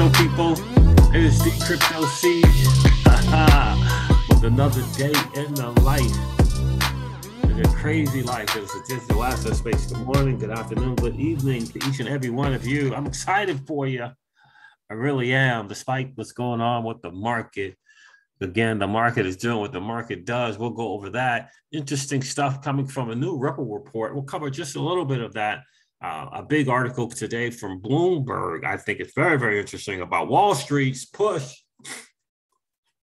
crypto people? It is the Crypto C with another day in the life. In a crazy life as a digital asset space. Good morning, good afternoon, good evening to each and every one of you. I'm excited for you. I really am, despite what's going on with the market. Again, the market is doing what the market does. We'll go over that. Interesting stuff coming from a new Ripple report. We'll cover just a little bit of that. A big article today from Bloomberg. I think it's very, very interesting about Wall Street's push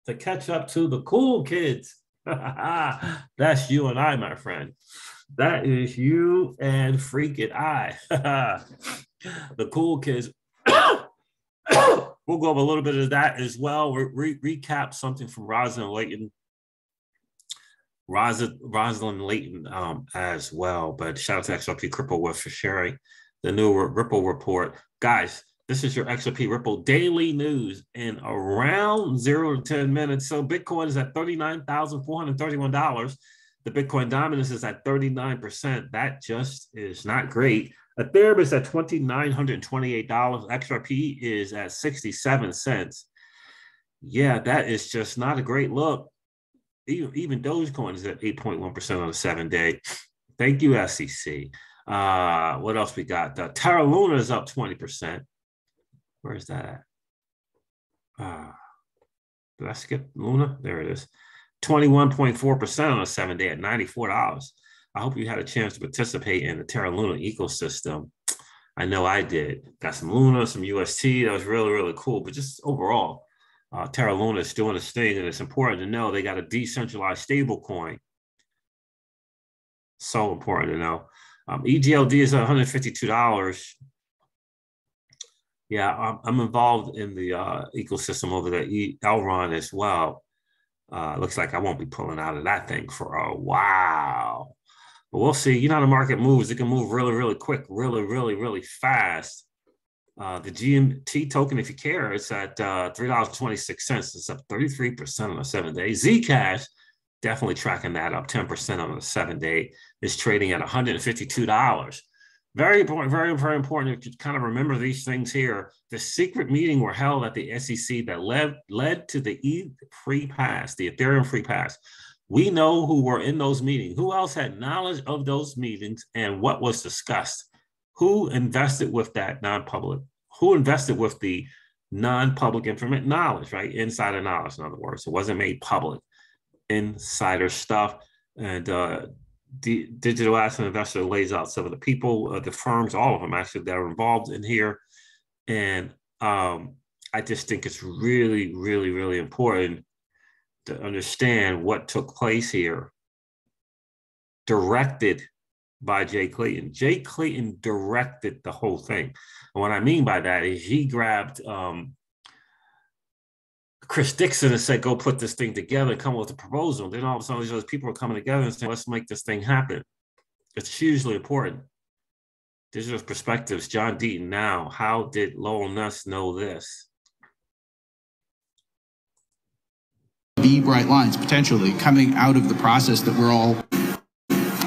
to catch up to the cool kids. That's you and I, my friend. That is you and freaking I. The cool kids. We'll go over a little bit of that as well. We'll recap something from Rosalind Layton as well. But shout out to XRP Crypto Wolf for sharing the new Ripple report. Guys, this is your XRP Ripple daily news in around 0 to 10 minutes. So Bitcoin is at $39,431. The Bitcoin dominance is at 39%. That just is not great. Ethereum is at $2,928. XRP is at 67 cents. Yeah, that is just not a great look. Even Dogecoin is at 8.1% on the 7-day. Thank you, SEC. What else we got? Terra Luna is up 20%. Where is that at? Did I skip Luna? There it is. 21.4% on a 7-day at $94. I hope you had a chance to participate in the Terra Luna ecosystem. I know I did. Got some Luna, some UST. That was really, really cool. But just overall, Terra Luna is doing its thing, and it's important to know they got a decentralized stable coin. So important to know. EGLD is at $152. Yeah, I'm involved in the ecosystem over there, Elron as well. Looks like I won't be pulling out of that thing for a while. But we'll see. You know how the market moves. It can move really, really quick, really, really, really fast. The GMT token, if you care, it's at $3.26. It's up 33% on a 7-day. Zcash, definitely tracking that up 10% on a 7-day. Is trading at $152. Very important, very, very important to kind of remember these things here. The secret meeting were held at the SEC that led to the free pass, the Ethereum free pass. We know who were in those meetings. Who else had knowledge of those meetings and what was discussed? Who invested with that non-public? Who invested with the non-public information knowledge, right? Insider knowledge, in other words. It wasn't made public. Insider stuff. And the digital asset investor lays out some of the people, the firms, all of them actually that are involved in here. And I just think it's really, really, really important to understand what took place here, directed by Jay Clayton. Jay Clayton directed the whole thing. And what I mean by that is he grabbed Chris Dixon and said, go put this thing together and come up with a proposal. Then all of a sudden, these people are coming together and saying, let's make this thing happen. It's hugely important. Digital perspectives, John Deaton. Now, how did Lowell Nuss know this? Be bright lines potentially coming out of the process that we're all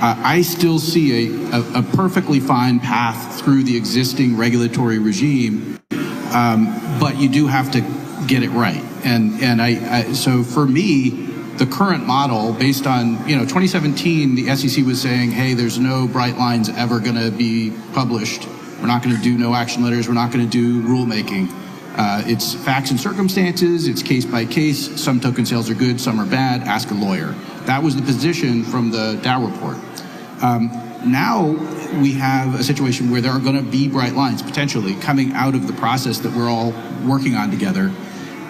I still see a perfectly fine path through the existing regulatory regime, but you do have to get it right. And so for me, the current model based on 2017, the SEC was saying, hey, there's no bright lines ever going to be published. We're not going to do no action letters. We're not going to do rulemaking. It's facts and circumstances. It's case by case. Some token sales are good, some are bad. Ask a lawyer. That was the position from the Dow report. Now we have a situation where there are going to be bright lines potentially coming out of the process that we're all working on together.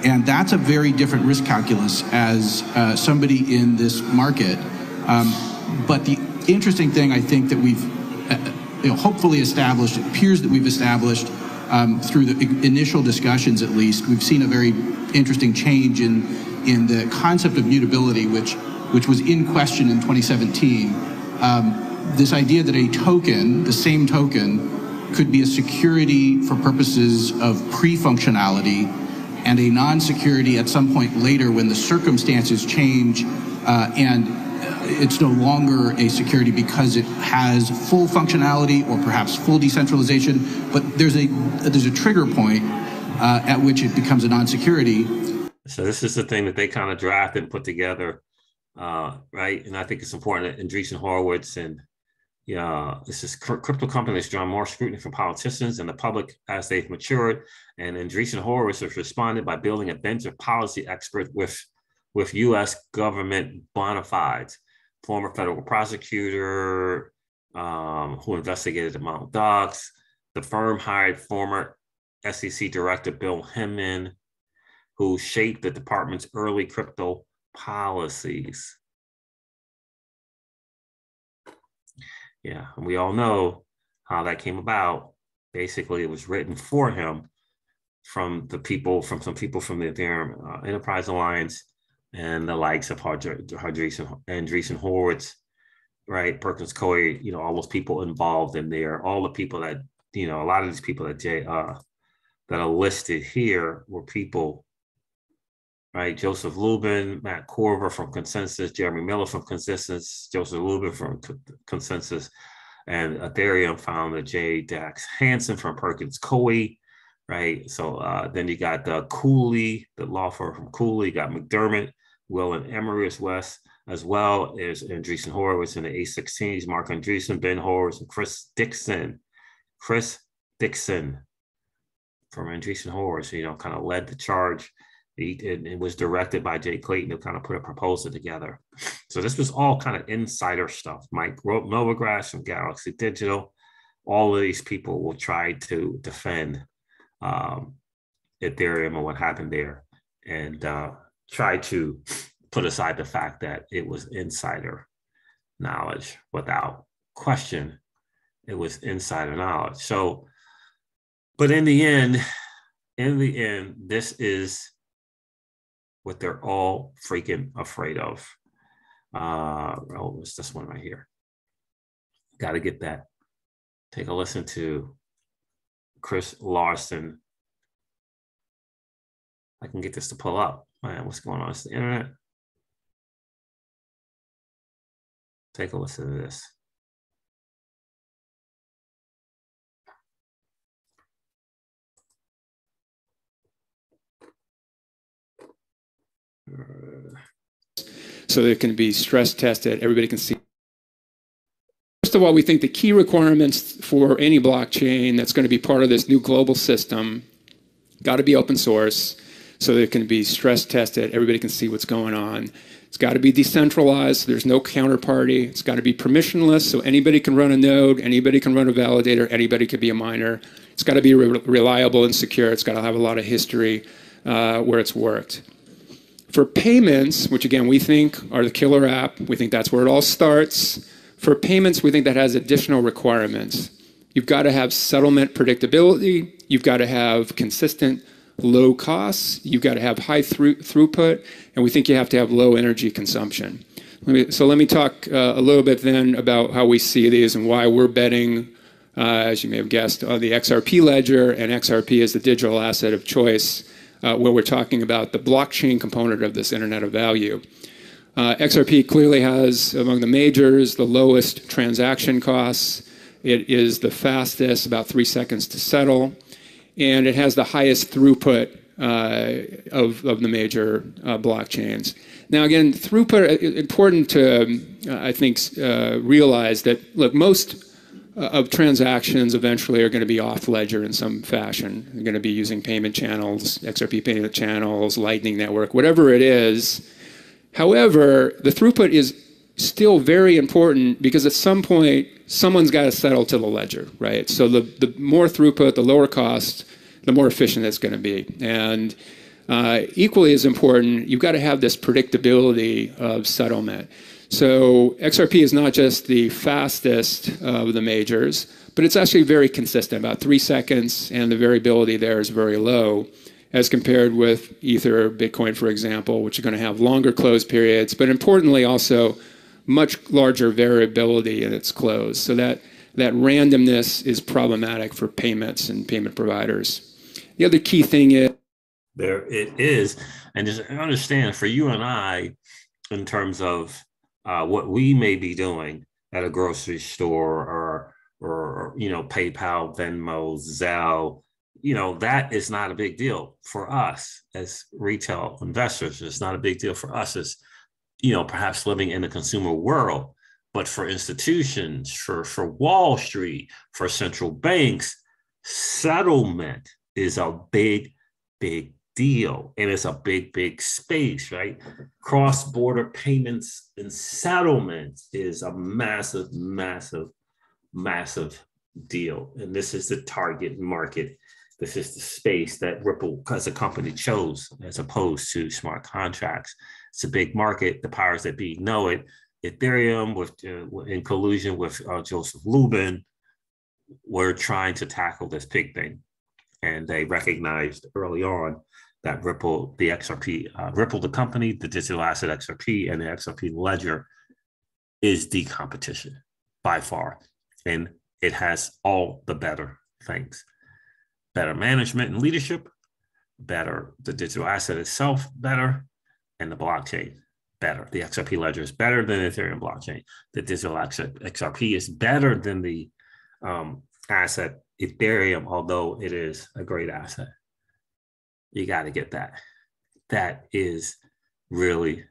And that's a very different risk calculus as somebody in this market. But the interesting thing I think that we've hopefully established, it appears that we've established through the initial discussions at least, we've seen a very interesting change in the concept of mutability, which was in question in 2017. This idea that a token, the same token, could be a security for purposes of pre-functionality and a non-security at some point later when the circumstances change and it's no longer a security because it has full functionality or perhaps full decentralization, but there's a trigger point at which it becomes a non-security. So this is the thing that they kind of drafted and put together, right? And I think it's important that Andreessen Horowitz and this is crypto companies drawn more scrutiny from politicians and the public as they've matured. And Andreessen Horowitz has responded by building a bench of policy experts with U.S. government bona fides, former federal prosecutor who investigated the Mt. Gox. The firm hired former SEC Director Bill Hinman, who shaped the department's early crypto policies. Yeah, and we all know how that came about. Basically, it was written for him from some people from the Ethereum Enterprise Alliance and the likes of Andreessen Horowitz, right? Perkins Coie, all those people involved in there, all the people that, a lot of these people that are listed here were people, right? Joseph Lubin, Matt Corver from Consensus, Jeremy Miller from Consensus, Joseph Lubin from Consensus, and Ethereum founder J. Dax Hansen from Perkins Coie, right? So then you got Cooley, the law firm from Cooley, you got McDermott, Will and Emery as well as Andreessen Horowitz and the A16s, Mark Andreessen, Ben Horowitz, and Chris Dixon from Andreessen Horowitz, kind of led the charge. It was directed by Jay Clayton to kind of put a proposal together. So this was all kind of insider stuff. Mike Novogratz from Galaxy Digital. All of these people will try to defend Ethereum and what happened there, and try to put aside the fact that it was insider knowledge. Without question, it was insider knowledge. So, but in the end, this is what they're all freaking afraid of. It's this one right here. Got to get that. Take a listen to Chris Larson. I can get this to pull up. Man, what's going on? It's the internet. Take a listen to this. So they can be stress tested, everybody can see. First of all, we think the key requirements for any blockchain that's going to be part of this new global system got to be open source, so they can be stress tested, everybody can see what's going on. It's got to be decentralized, so there's no counterparty. It's got to be permissionless, so anybody can run a node, anybody can run a validator, anybody could be a miner. It's got to be reliable and secure. It's got to have a lot of history where it's worked. For payments, which again we think are the killer app, we think that's where it all starts. For payments, we think that has additional requirements. You've got to have settlement predictability. You've got to have consistent low costs. You've got to have high throughput. And we think you have to have low energy consumption. Let me talk a little bit then about how we see these and why we're betting, as you may have guessed, on the XRP ledger. And XRP is the digital asset of choice, where we're talking about the blockchain component of this Internet of Value. XRP clearly has, among the majors, the lowest transaction costs. It is the fastest, about 3 seconds to settle. And it has the highest throughput of the major blockchains. Now, again, throughput, important to, I think, realize that, look, most of transactions eventually are going to be off ledger in some fashion. They're going to be using payment channels, XRP payment channels, Lightning Network, whatever it is. However, the throughput is still very important because at some point, someone's got to settle to the ledger, right? So the more throughput, the lower cost, the more efficient it's going to be. And equally as important, you've got to have this predictability of settlement. So XRP is not just the fastest of the majors, but it's actually very consistent, about 3 seconds, and the variability there is very low as compared with Ether, Bitcoin, for example, which are going to have longer close periods, but importantly also much larger variability in its close. So that randomness is problematic for payments and payment providers. The other key thing is there it is, and just understand for you and I, in terms of what we may be doing at a grocery store or PayPal, Venmo, Zelle, that is not a big deal for us as retail investors. It's not a big deal for us as, perhaps living in the consumer world. But for institutions, for Wall Street, for central banks, settlement is a big, big deal. And it's a big, big space, right? Cross-border payments and settlements is a massive, massive, massive deal. And this is the target market. This is the space that Ripple, as a company, chose as opposed to smart contracts. It's a big market. The powers that be know it. Ethereum, in collusion with Joseph Lubin, were trying to tackle this big thing. And they recognized early on that Ripple, the XRP, Ripple, the company, the digital asset XRP, and the XRP ledger is the competition by far. And it has all the better things. Better management and leadership, better the digital asset itself, better, and the blockchain better. The XRP ledger is better than the Ethereum blockchain. The digital XRP is better than the asset Ethereum, although it is a great asset. You got to get that. That is really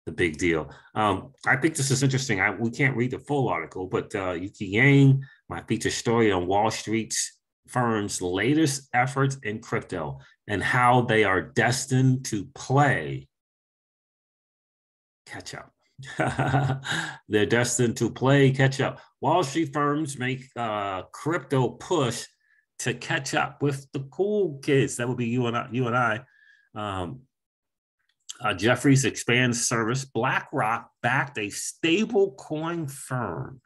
the big deal. I think this is interesting. We can't read the full article, but Yuki Yang, my feature story on Wall Street's firms' latest efforts in crypto and how they are destined to play catch up. They're destined to play catch up. Wall Street firms make crypto push to catch up with the cool kids. That would be you and I. Jefferies expands service. BlackRock backed a stable coin firm.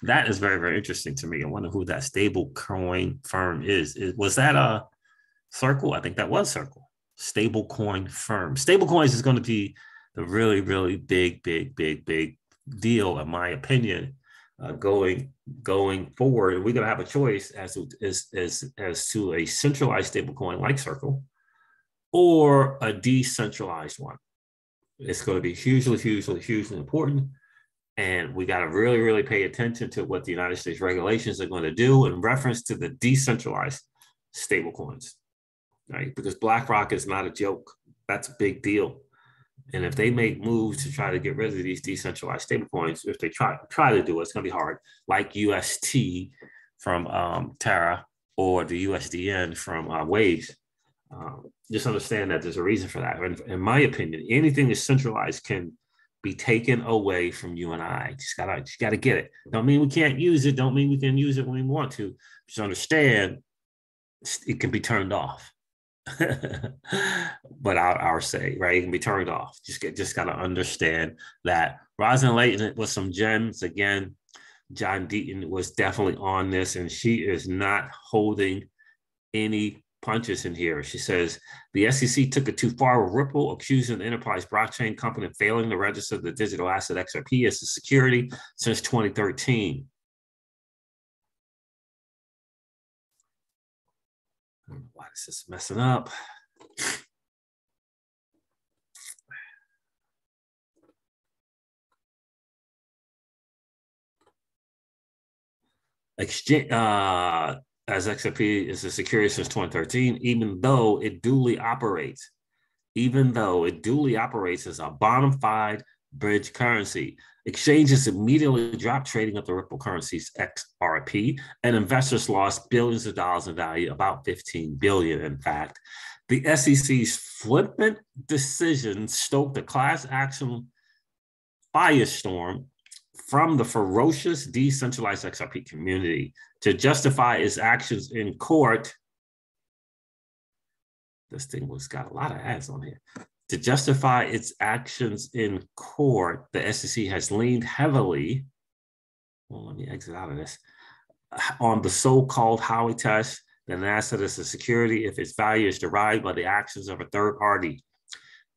That is very, very interesting to me. I wonder who that stable coin firm is. Was that a Circle? I think that was Circle. Stable coin firm. Stable coins is going to be the really, really big, big, big, big deal, in my opinion, going forward. And we're going to have a choice as to a centralized stable coin like Circle or a decentralized one. It's going to be hugely, hugely, hugely important. And we got to really, really pay attention to what the United States regulations are going to do in reference to the decentralized stablecoins, right? Because BlackRock is not a joke. That's a big deal. And if they make moves to try to get rid of these decentralized stablecoins, if they try to do it, it's going to be hard, like UST from Terra or the USDN from Waves. Just understand that there's a reason for that. And in my opinion, anything that's centralized can be taken away from you and I. Just gotta get it. Don't mean we can't use it. Don't mean we can use it when we want to. Just understand it can be turned off. But I'll say, right, it can be turned off. Just gotta understand that. Rosin Layton with some gems again. John Deaton was definitely on this, and she is not holding any punches in here. She says the SEC took it too far with Ripple, accusing the enterprise blockchain company of failing to register the digital asset XRP as a security since 2013. Why is this messing up? Exchange as XRP is a security since 2013, even though it duly operates as a bona fide bridge currency. Exchanges immediately dropped trading of the Ripple currency's XRP, and investors lost billions of dollars in value, about 15 billion, in fact. The SEC's flippant decision stoked a class action firestorm from the ferocious decentralized XRP community to justify its actions in court. This thing got a lot of ads on here. To justify its actions in court, the SEC has leaned heavily, well, let me exit out of this, on the so-called Howey test, that an asset is a security if its value is derived by the actions of a third party.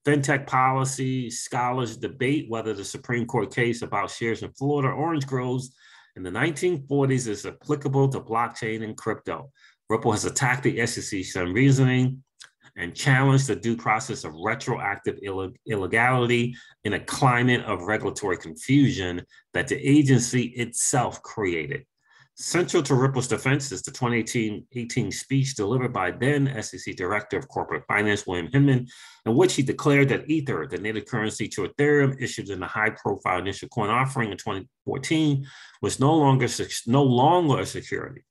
Fintech policy scholars debate whether the Supreme Court case about shares in Florida orange groves in the 1940s is applicable to blockchain and crypto. Ripple has attacked the SEC's reasoning and challenged the due process of retroactive illegality in a climate of regulatory confusion that the agency itself created. Central to Ripple's defense is the 2018 speech delivered by then SEC Director of Corporate Finance, William Hinman, in which he declared that Ether, the native currency to Ethereum issued in the high-profile initial coin offering in 2014, was no longer a security,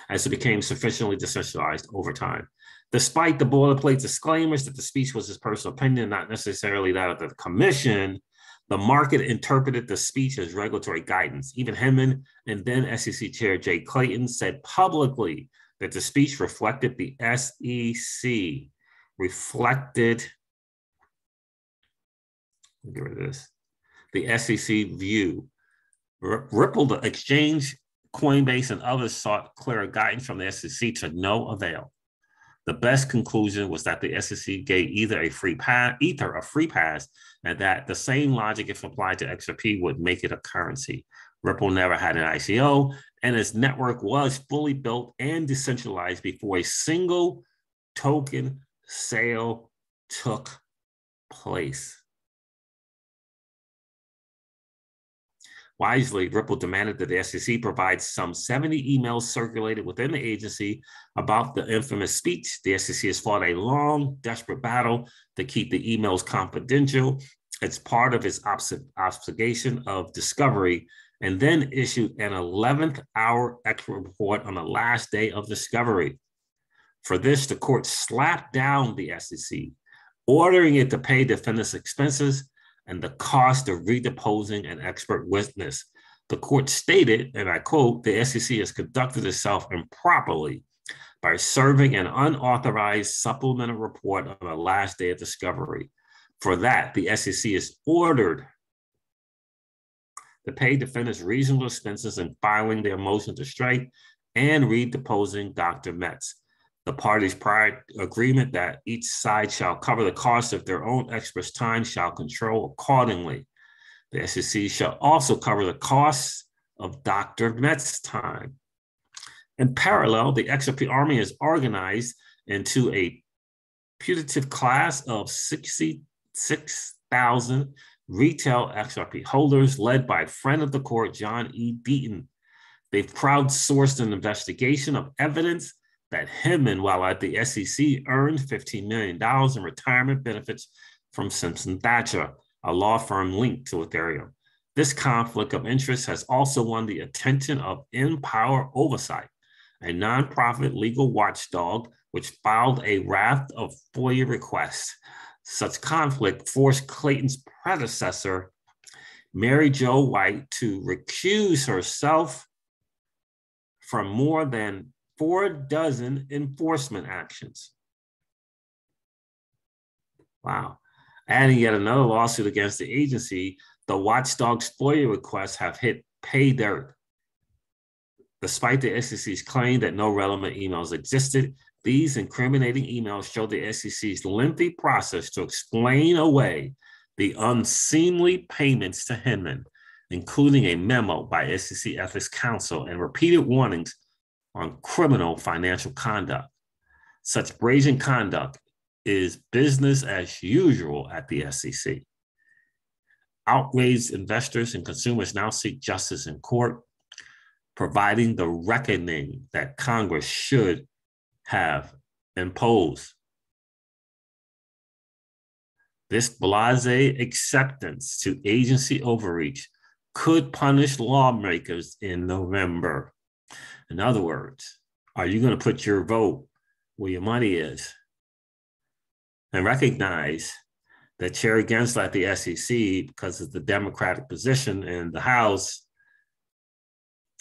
as it became sufficiently decentralized over time. Despite the boilerplate disclaimers that the speech was his personal opinion, not necessarily that of the commission, the market interpreted the speech as regulatory guidance. Even Hinman and then SEC Chair Jay Clayton said publicly that the speech reflected the SEC, get rid of this, the SEC view. Ripple, the exchange, Coinbase, and others sought clearer guidance from the SEC to no avail. The best conclusion was that the SEC gave Ether a free pass, and that the same logic, if applied to XRP, would make it a currency. Ripple never had an ICO, and its network was fully built and decentralized before a single token sale took place. Wisely, Ripple demanded that the SEC provide some 70 emails circulated within the agency about the infamous speech. The SEC has fought a long, desperate battle to keep the emails confidential. It's part of its obligation of discovery, and then issued an 11th hour expert report on the last day of discovery. For this, the court slapped down the SEC, ordering it to pay defendants' expenses and the cost of redeposing an expert witness. The court stated, and I quote, the SEC has conducted itself improperly by serving an unauthorized supplemental report on the last day of discovery. For that, the SEC is ordered to pay defendants reasonable expenses in filing their motion to strike and redeposing Dr. Metz. The parties' prior agreement that each side shall cover the cost of their own expert's time shall control accordingly. The SEC shall also cover the costs of Dr. Metz's time. In parallel, the XRP army is organized into a putative class of 66,000 retail XRP holders led by friend of the court, John E. Deaton. They've crowdsourced an investigation of evidence that Hinman, while at the SEC, earned $15 million in retirement benefits from Simpson Thacher, a law firm linked to Ethereum. This conflict of interest has also won the attention of Empower Oversight, a nonprofit legal watchdog which filed a raft of FOIA requests. Such conflict forced Clayton's predecessor, Mary Jo White, to recuse herself from more than 4 dozen enforcement actions. Wow. Adding yet another lawsuit against the agency, the watchdog's FOIA requests have hit pay dirt. Despite the SEC's claim that no relevant emails existed, these incriminating emails show the SEC's lengthy process to explain away the unseemly payments to Hinman, including a memo by SEC Ethics Counsel and repeated warnings on criminal financial conduct. Such brazen conduct is business as usual at the SEC. Outraged investors and consumers now seek justice in court, providing the reckoning that Congress should have imposed. This blasé acceptance to agency overreach could punish lawmakers in November. In other words, are you going to put your vote where your money is? And recognize that Chair Gensler at the SEC, because of the Democratic position in the House,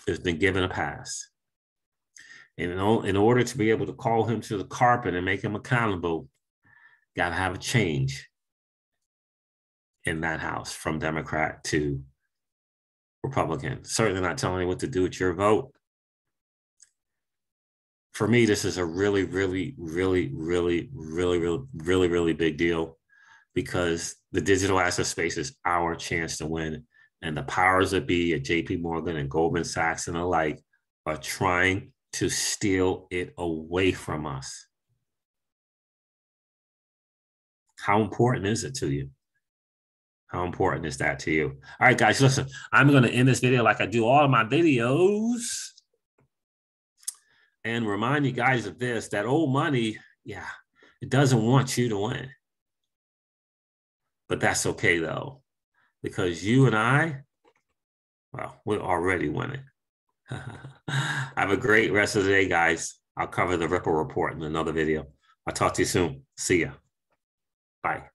has been given a pass. And in order to be able to call him to the carpet and make him accountable, got to have a change in that House from Democrat to Republican. Certainly not telling you what to do with your vote. For me, this is a really, really, really, really, really, really, really, really big deal, because the digital asset space is our chance to win. And the powers that be at JP Morgan and Goldman Sachs and the like are trying to steal it away from us. How important is it to you? How important is that to you? All right, guys, listen, I'm going to end this video like I do all of my videos. and remind you guys of this, that old money, yeah, it doesn't want you to win. But that's okay though, because you and I, well, we're already winning. Have a great rest of the day, guys. I'll cover the Ripple report in another video. I'll talk to you soon. See ya. Bye.